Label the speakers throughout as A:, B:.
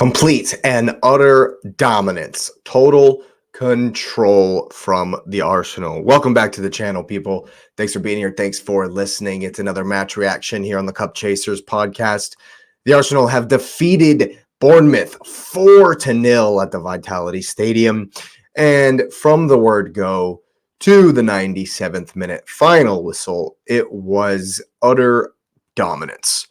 A: Complete and utter dominance, total control from the Arsenal. Welcome back to the channel, people. Thanks for being here. Thanks for listening. It's another match reaction here on the Cup Chasers podcast. The Arsenal have defeated Bournemouth 4-0 at the Vitality Stadium. And from the word go to the 97th minute final whistle, it was utter dominance.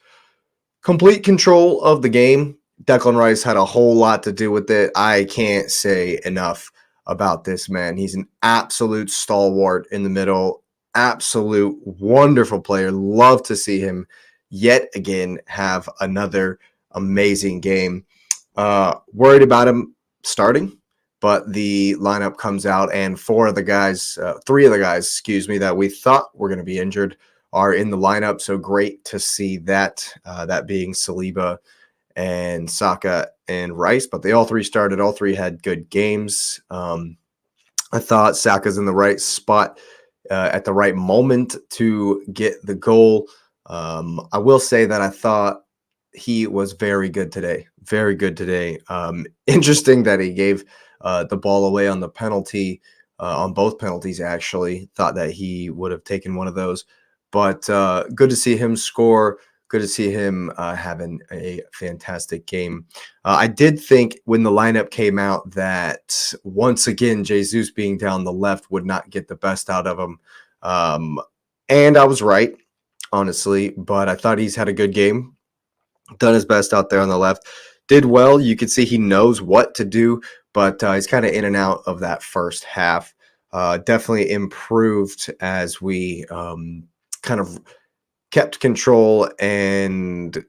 A: Complete control of the game. Declan Rice had a whole lot to do with it. I can't say enough about this man. He's an absolute stalwart in the middle, absolute wonderful player. Love to see him yet again have another amazing game. Worried about him starting, but the lineup comes out and three of the guys, that we thought were going to be injured are in the lineup. So great to see that, that being Saliba and Saka and Rice, but they all three started. All three had good games. I thought Saka's in the right spot at the right moment to get the goal. I will say that I thought he was very good today. Very good today. Interesting that he gave the ball away on the penalty, on both penalties, actually. Thought that he would have taken one of those. But good to see him score. Good to see him having a fantastic game. I did think when the lineup came out that once again, Jesus being down the left would not get the best out of him. And I was right, honestly, but I thought he's had a good game. Done his best out there on the left. Did well. You could see he knows what to do, but he's kind of in and out of that first half. Definitely improved as we kind of kept control and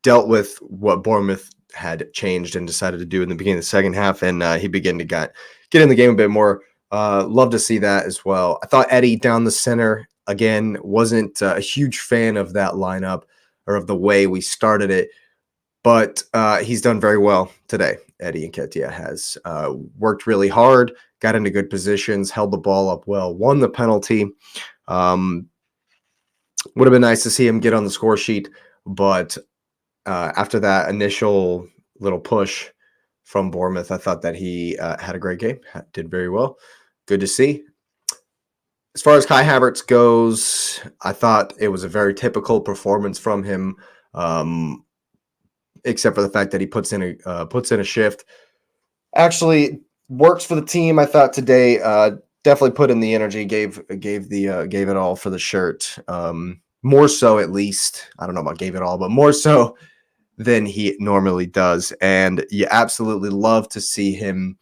A: dealt with what Bournemouth had changed and decided to do in the beginning of the second half, and he began to get in the game a bit more. Love to see that as well. I thought Eddie down the center, again, wasn't a huge fan of that lineup or of the way we started it, but he's done very well today. Eddie Nketiah has worked really hard, got into good positions, held the ball up well, won the penalty. Would have been nice to see him get on the score sheet, but after that initial little push from Bournemouth, I thought that he had a great game, did very well. Good to see. As far as Kai Havertz goes, I thought it was a very typical performance from him, except for the fact that he puts in a shift. Actually, works for the team. I thought today. Definitely put in the energy, gave it all for the shirt. More so, at least. I don't know about gave it all, but more so than he normally does. And you absolutely love to see him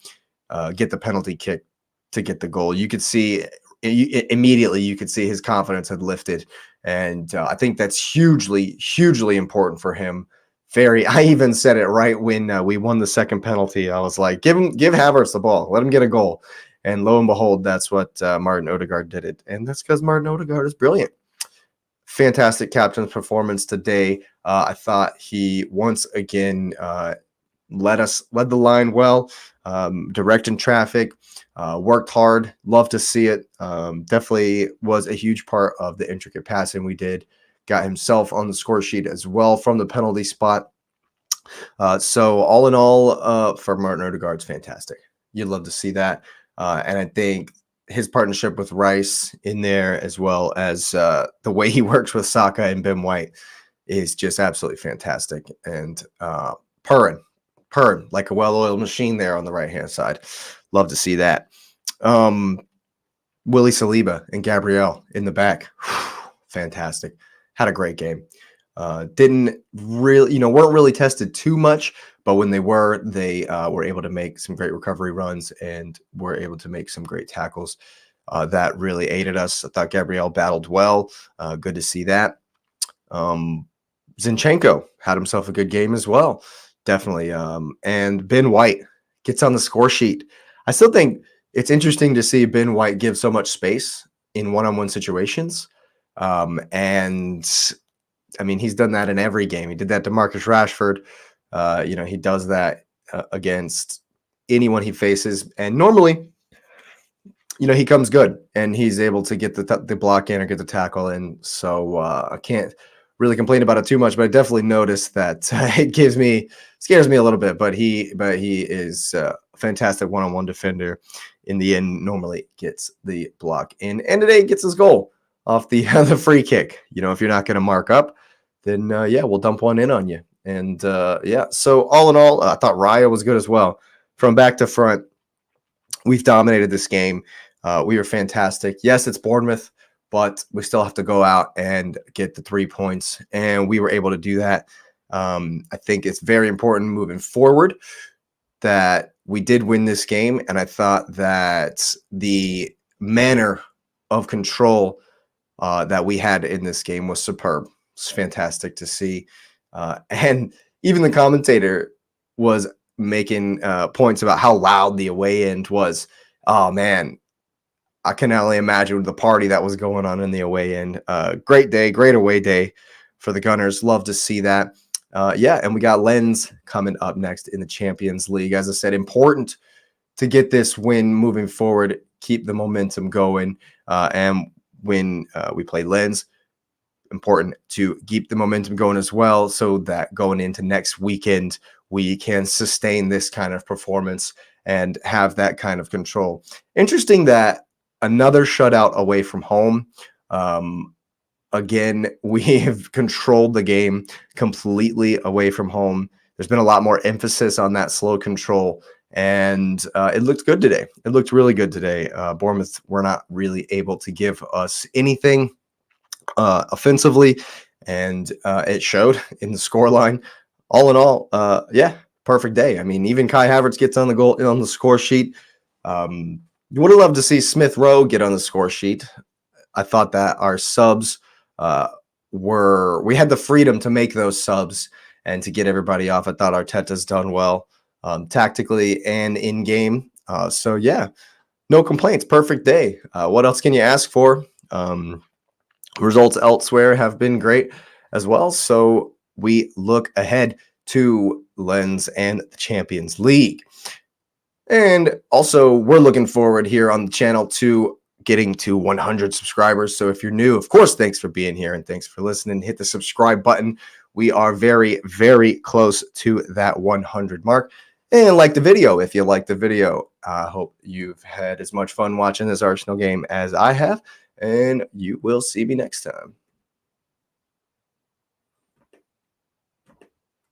A: get the penalty kick to get the goal. You could see immediately. You could see his confidence had lifted, and I think that's hugely important for him. I even said it right when we won the second penalty. I was like, give Havertz the ball, let him get a goal. And lo and behold, that's what Martin Odegaard did it. And that's because Martin Odegaard is brilliant. Fantastic captain's performance today. I thought he once again led the line well, directing traffic, worked hard. Love to see it. Definitely was a huge part of the intricate passing we did. Got himself on the score sheet as well from the penalty spot. So all in all, for Martin Odegaard, it's fantastic. You'd love to see that. And I think his partnership with Rice in there, as well as the way he works with Saka and Ben White, is just absolutely fantastic. And purring like a well-oiled machine there on the right-hand side. Love to see that. Willie Saliba and Gabriel in the back. Fantastic. Had a great game. Didn't really, weren't really tested too much, but when they were able to make some great recovery runs and were able to make some great tackles. That really aided us. I thought Gabriel battled well. Good to see that. Zinchenko had himself a good game as well. Definitely. And Ben White gets on the score sheet. I still think it's interesting to see Ben White give so much space in one-on-one situations. And I mean, he's done that in every game. He did that to Marcus Rashford. He does that against anyone he faces. And normally, he comes good and he's able to get the block in or get the tackle in. So I can't really complain about it too much, but I definitely noticed that it scares me a little bit. But he is a fantastic one-on-one defender. In the end, normally gets the block in, and today gets his goal off the the free kick. You know, if you're not going to mark up, then yeah, we'll dump one in on you. And yeah, so all in all, I thought Raya was good as well. From back to front, we've dominated this game. We were fantastic. Yes, it's Bournemouth, but we still have to go out and get the 3 points, and we were able to do that. I think it's very important moving forward that we did win this game, and I thought that the manner of control that we had in this game was superb. It's fantastic to see. And even the commentator was making points about how loud the away end was. Oh, man. I can only imagine the party that was going on in the away end. Great day, great away day for the Gunners. Love to see that. Yeah, and we got Lens coming up next in the Champions League. As I said, important to get this win moving forward, keep the momentum going. And when we play Lens, important to keep the momentum going as well, so that going into next weekend, we can sustain this kind of performance and have that kind of control. Interesting that another shutout away from home. Again, we have controlled the game completely away from home. There's been a lot more emphasis on that slow control, and it looked good today. It looked really good today. Bournemouth were not really able to give us anything offensively, and it showed in the scoreline. All in all, yeah, perfect day. I mean, even Kai Havertz gets on the score sheet. You would have loved to see Smith Rowe get on the score sheet. I thought that our subs we had the freedom to make those subs and to get everybody off. I thought Arteta's done well tactically and in game. So yeah, no complaints. Perfect day. What else can you ask for? Results elsewhere have been great as well. So we look ahead to Lens and the Champions League. And also, we're looking forward here on the channel to getting to 100 subscribers. So if you're new, of course, thanks for being here and thanks for listening. Hit the subscribe button. We are very, very close to that 100 mark. And like the video if you like the video. I hope you've had as much fun watching this Arsenal game as I have. And you will see me next time.